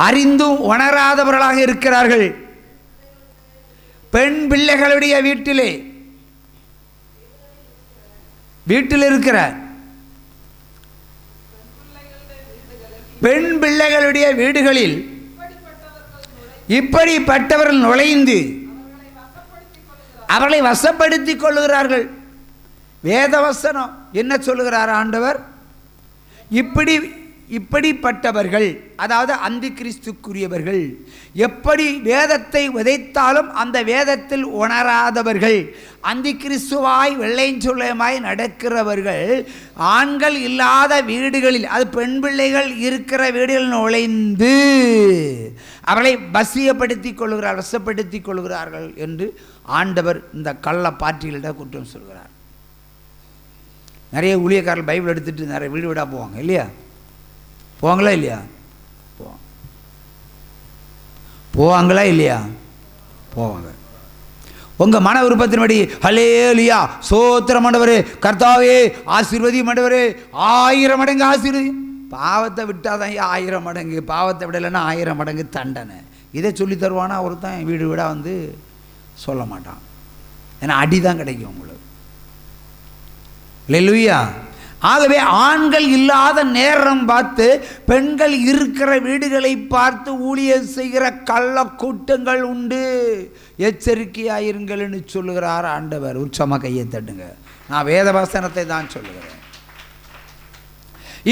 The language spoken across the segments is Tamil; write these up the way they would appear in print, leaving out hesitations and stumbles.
அறிந்தும் உணராதவர்களாக இருக்கிறார்கள். பெண் பிள்ளைகளுடைய வீட்டில் இருக்கிற பெண் பிள்ளைகளுடைய வீடுகளில் இப்படிப்பட்டவர்கள் நுழைந்து அவர்களை வசப்படுத்திக் கொள்ளுகிறார்கள். வேதவசனம் என்ன சொல்லுகிறார் ஆண்டவர்? இப்படிப்பட்டவர்கள், அதாவது அந்தி கிறிஸ்துக்குரியவர்கள், எப்படி வேதத்தை விதைத்தாலும் அந்த வேதத்தில் உணராதவர்கள், அந்தி கிறிஸ்துவாய் வெள்ளைச்சொல்லையுமாய் நடக்கிறவர்கள், ஆண்கள் இல்லாத வீடுகளில், அது பெண் பிள்ளைகள் இருக்கிற வீடுகளில் நுழைந்து அவர்களை வசியப்படுத்திக் கொள்கிறார்கள் என்று ஆண்டவர் இந்த கள்ள பாட்டிகளிட குற்றம் சொல்கிறார். நிறைய ஊழியக்காரர்கள் பைபிள் எடுத்துட்டு நிறைய வீடு வீடாக போவாங்க இல்லையா? போவாங்களா இல்லையா? போவாங்களா இல்லையா? போவாங்க. உங்கள் மன விருப்பத்தின்படி ஹல்லேலூயா ஸ்தோத்திரம் ஆண்டவரே, கர்த்தாவே ஆசீர்வதி ஆண்டவரே, 1000 மடங்கு ஆசீர்வதி. பாவத்தை விட்டாதான் 1000 மடங்கு, பாவத்தை விடலைன்னா 1000 மடங்கு தண்டனை. இதை சொல்லி தருவானா ஒருத்தன் வீடு வீடாக வந்து சொல்ல மாட்டான். ஏன்னா அடி தான் கிடைக்கும் உங்களுக்கு. அல்லேலூயா. ஆகவே ஆண்கள் இல்லாத நேரம் பார்த்து பெண்கள் இருக்கிற வீடுகளை பார்த்து ஊழியர் செய்கிற கள்ள கூட்டங்கள் உண்டு. எச்சரிக்கையாயிருங்கள்னு சொல்லுகிறார் ஆண்டவர். உற்சமா கையை தட்டுங்க. நான் வேதவசனத்தை தான் சொல்லுகிறேன்.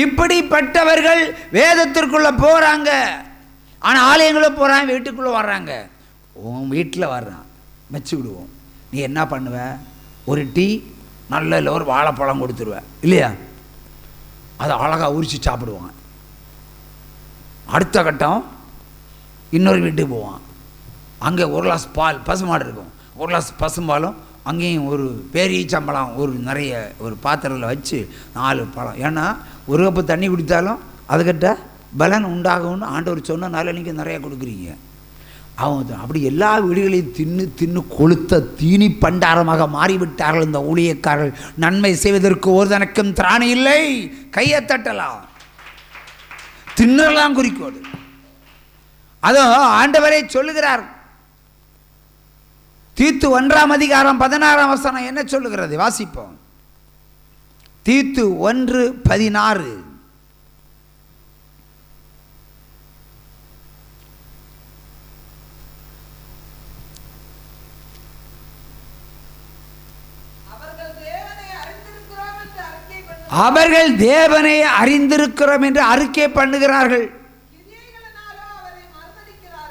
இப்படிப்பட்டவர்கள் வேதத்திற்குள்ள போறாங்க, ஆனால் ஆலயங்களும் போகிறாங்க, வீட்டுக்குள்ளே வர்றாங்க. உன் வீட்டில் வர்றான் வச்சு விடுவோம். நீ என்ன பண்ணுவ? ஒரு டீ நல்ல இல்லை ஒரு வாழைப்பழம் கொடுத்துருவேன் இல்லையா? அதை அழகாக உரிச்சு சாப்பிடுவான். அடுத்த கட்டம் இன்னொரு வீட்டுக்கு போவான். அங்கே ஒரு கிளாஸ் பால், பசுமாடு இருக்கும், ஒரு கிளாஸ் பசும்பாலும் அங்கேயும் ஒரு பேரீச்சம்பழம் ஒரு நிறைய ஒரு பாத்திரத்தில் வச்சு 4 பழம். ஏன்னா ஒரு கப்பு தண்ணி குடித்தாலும் அதுக்கிட்ட பலன் உண்டாகும்னு ஆண்டவர் சொன்னனால நீங்கள் நிறையா கொடுக்குறீங்க. அவங்க அப்படி எல்லா வீடுகளையும் தின்னு கொளுத்த தீனி பண்டாரமாக மாறிவிட்டார்கள் இந்த ஊழியக்காரர்கள். நன்மை செய்வதற்கு ஒரு தனக்கும் திராணி இல்லை. கையை தட்டலாம், தின்னலாம் குறிக்கோடு. அதுவும் ஆண்டவரே சொல்லுகிறார். தீத்து 1 அதிகாரம் 16 வசனம் என்ன சொல்லுகிறது? வாசிப்போம். தீத்து 1:16. அவர்கள் தேவனை அறிந்திருக்கிறோம் என்று அறிக்கை பண்ணுகிறார்கள்.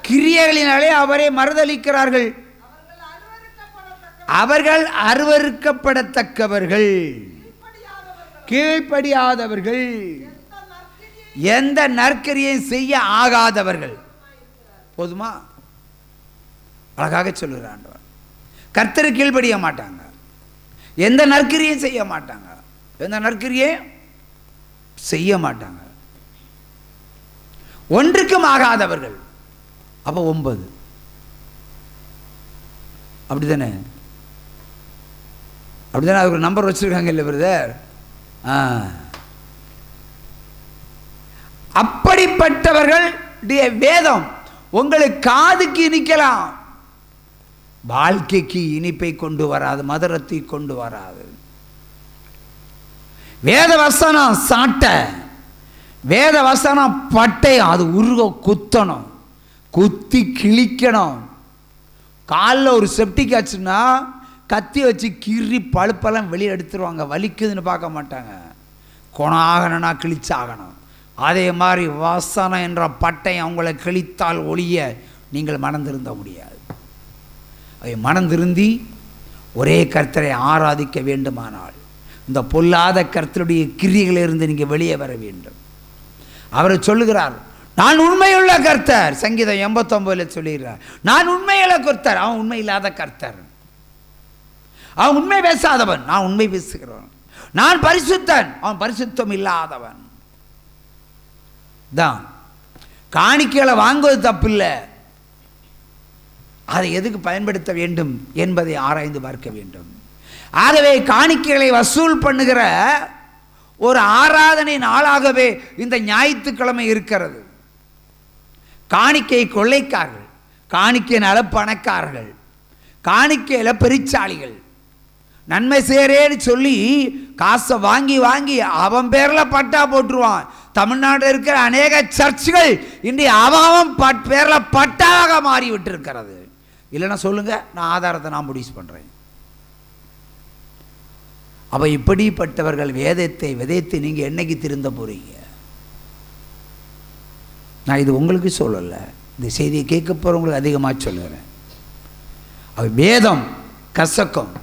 கிரியைகளினாலே அவரை மறுதலிக்கிறார்கள். அவர்கள் அருவருக்கப்படத்தக்கவர்கள், கீழ்ப்படியாதவர்கள், எந்த நற்கிரியை செய்ய ஆகாதவர்கள். போதுமா? அழகாக சொல்லுகிறான். கர்த்தரை கீழ்ப்படிய மாட்டாங்க, எந்த நற்கிரியும் செய்ய மாட்டாங்க, எந்த நற்கிரியை செய்ய மாட்டாங்க, ஒன்றுக்கும் ஆகாதவர்கள். அப்போ 9 அப்படித்தானே? அப்படித்தானே? அதுக்கு நம்பர் வச்சிருக்காங்க இல்லை பிரதர்? அப்படிப்பட்டவர்கள் வேதம் உங்களுக்கு காதுக்கு இனிக்கலாம், வாழ்க்கைக்கு இனிப்பை கொண்டு வராது, மதுரத்தை கொண்டு வராது. வேத வசனம் சாட்ட, வேத வசனம் பட்டை, அது உருக குத்தணும், குத்தி கிழிக்கணும். காலில் ஒரு செப்டிக் ஆச்சுன்னா கத்தி வச்சு கீறி பழுப்பெல்லாம் வெளியே எடுத்துருவாங்க. வலிக்குதுன்னு பார்க்க மாட்டாங்க, குணாகணும்னா கிழிச்சாகணும். அதே மாதிரி வசனம் என்ற பட்டை அவங்களை கிழித்தால் ஒழிய நீங்கள் மனம் திருந்த முடியாது. அதை மனம் திருந்தி ஒரே கர்த்தரை ஆராதிக்க வேண்டுமானால் இந்த பொல்லாத கர்த்தருடைய கிரியைகளிலிருந்து நீங்கள் வெளியே வர வேண்டும். அவர் சொல்லுகிறார், நான் உண்மையுள்ள கர்த்தர். சங்கீதம் 89 சொல்லுகிறார், நான் உண்மையுள்ள கர்த்தர். அவன் உண்மை இல்லாத கர்த்தர், அவன் உண்மை பேசாதவன், நான் உண்மை பேசுகிறவன். நான் பரிசுத்தன், அவன் பரிசுத்தம் இல்லாதவன் தான். காணிக்கைகளை வாங்குவது தப்பில்லை, அதை எதுக்கு பயன்படுத்த வேண்டும் என்பதை ஆராய்ந்து பார்க்க வேண்டும். ஆகவே காணிக்கைகளை வசூல் பண்ணுகிற ஒரு ஆராதனை நாளாகவே இந்த ஞாயிற்றுக்கிழமை இருக்கிறது. காணிக்கை கொள்ளைக்காரர்கள், காணிக்கையினால பணக்காரர்கள், காணிக்கையில் பெரிச்சாளிகள். நன்மை செய்கிறேன்னு சொல்லி காசை வாங்கி வாங்கி அவன் பேரில் பட்டா போட்டுருவான். தமிழ்நாட்டில் இருக்கிற அநேக சர்ச்சுகள் இன்றைய அவன் பேரில் பட்டாவாக மாறி விட்டு. இல்லைன்னா சொல்லுங்க, நான் ஆதாரத்தை நான் முடிவு பண்ணுறேன். அப்போ இப்படிப்பட்டவர்கள் வேதத்தை விதைத்து நீங்கள் என்னைக்கு திருந்த போறீங்க? நான் இது உங்களுக்கு சொல்லலை, இந்த செய்தியை கேட்க போகிறவங்களுக்கு அதிகமாக சொல்லுகிறேன். அது வேதம் கசக்கும்,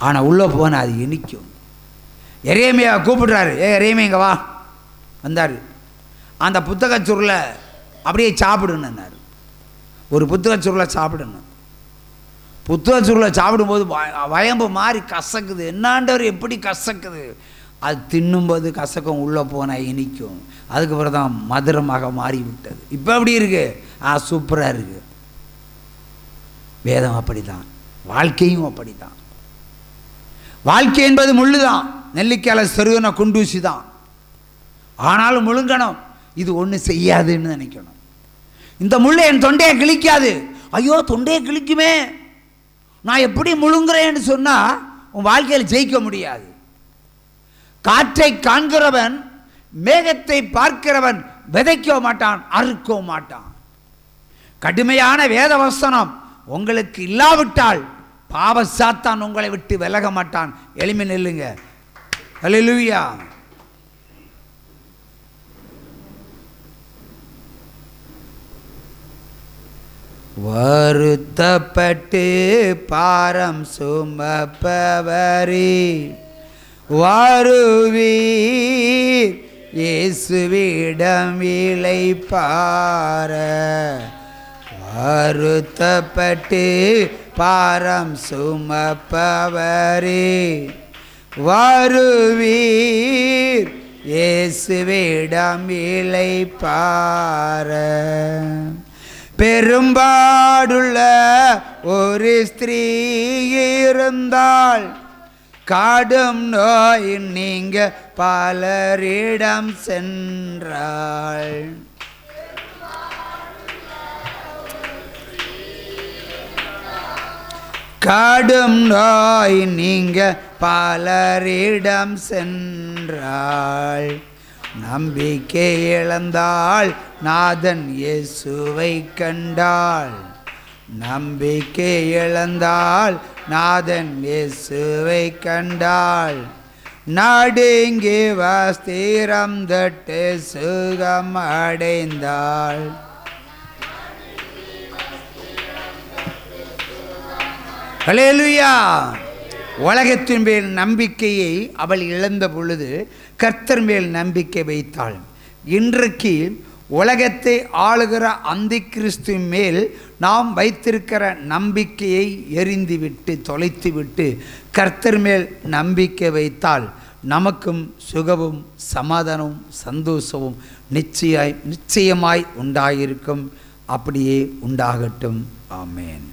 ஆனால் உள்ளே போனால் அது இனிக்கும். எரேமியா கூப்பிடுறாரு, எரேமியா இங்கே வா. வந்தார். அந்த புத்தக சுருளை அப்படியே சாப்பிடுன்னாரு. ஒரு புத்தக சுருளை சாப்பிடணும். புத்தக சுருளை சாப்பிடும்போது வயம்பு மாறி கசக்குது. என்னாண்டவர் எப்படி கசக்குது? அது தின்னும்போது கசக்கம், உள்ளே போனால் இனிக்கும். அதுக்கப்புறம் தான் மதுரமாக மாறிவிட்டது. இப்போ எப்படி இருக்கு? சூப்பராக இருக்கு. வேதம் அப்படி தான், வாழ்க்கையும் அப்படி தான். வாழ்க்கை என்பது முள்ளு தான், நெல்லிக்காயில் செருகுன குண்டூசி தான். ஆனாலும் முழுங்கணும். இது ஒன்றும் செய்யாதுன்னு நினைக்கணும். இந்த முள்ளை என் தொண்டையை கிழிக்காது. ஐயோ தொண்டையை கிழிக்குமே, நான் எப்படி முழுங்குறேன்னு சொன்னால் உன் வாழ்க்கையில் ஜெயிக்க முடியாது. காற்றை காண்கிறவன், மேகத்தை பார்க்கிறவன் விதைக்க மாட்டான், அறுக்க மாட்டான். கடுமையான வேத வசனம் உங்களுக்கு இல்லாவிட்டால் பாவ சாத்தான் உங்களை விட்டு விலக மாட்டான். எளிமை நில்லுங்க. அல்லேலூயா. வருத்தப்பட்டு பாரம் சுமப்பவரே வருவீர், இயேசுவிடம் இளைப்பாற. வருத்தப்பட்டு பாரம் சுமப்பவரே வருவீர், இயேசுவிடம் இளைப்பாற. பெரும்பாடுள்ள ஒரு ஸ்திரீ இருந்தால், காடும் நோய் நீங்க பலரிடம் சென்றாள். காடும் நோய் நீங்க பலரிடம் சென்றாள். நம்பிக்கை இழந்தாள், நாதன் இயேசுவை கண்டாள். நம்பிக்கை இழந்தாள், நாதன் இயேசுவை கண்டாள். நடுங்கி வஸ்திரம் தட்டு சுகம் அடைந்தாள். அல்லேலூயா. உலகத்தின் மேல் நம்பிக்கையை அவள் இழந்த பொழுது கர்த்தர் மேல் நம்பிக்கை வைத்தாள். இன்றைக்கு உலகத்தை ஆளுகிற அந்தி கிறிஸ்து மேல் நாம் வைத்திருக்கிற நம்பிக்கையை எரிந்துவிட்டு தொலைத்துவிட்டு கர்த்தர் மேல் நம்பிக்கை வைத்தால் நமக்கும் சுகமும் சமாதானமும் சந்தோஷமும் நிச்சயமாய் உண்டாயிருக்கும். அப்படியே உண்டாகட்டும். ஆமென்.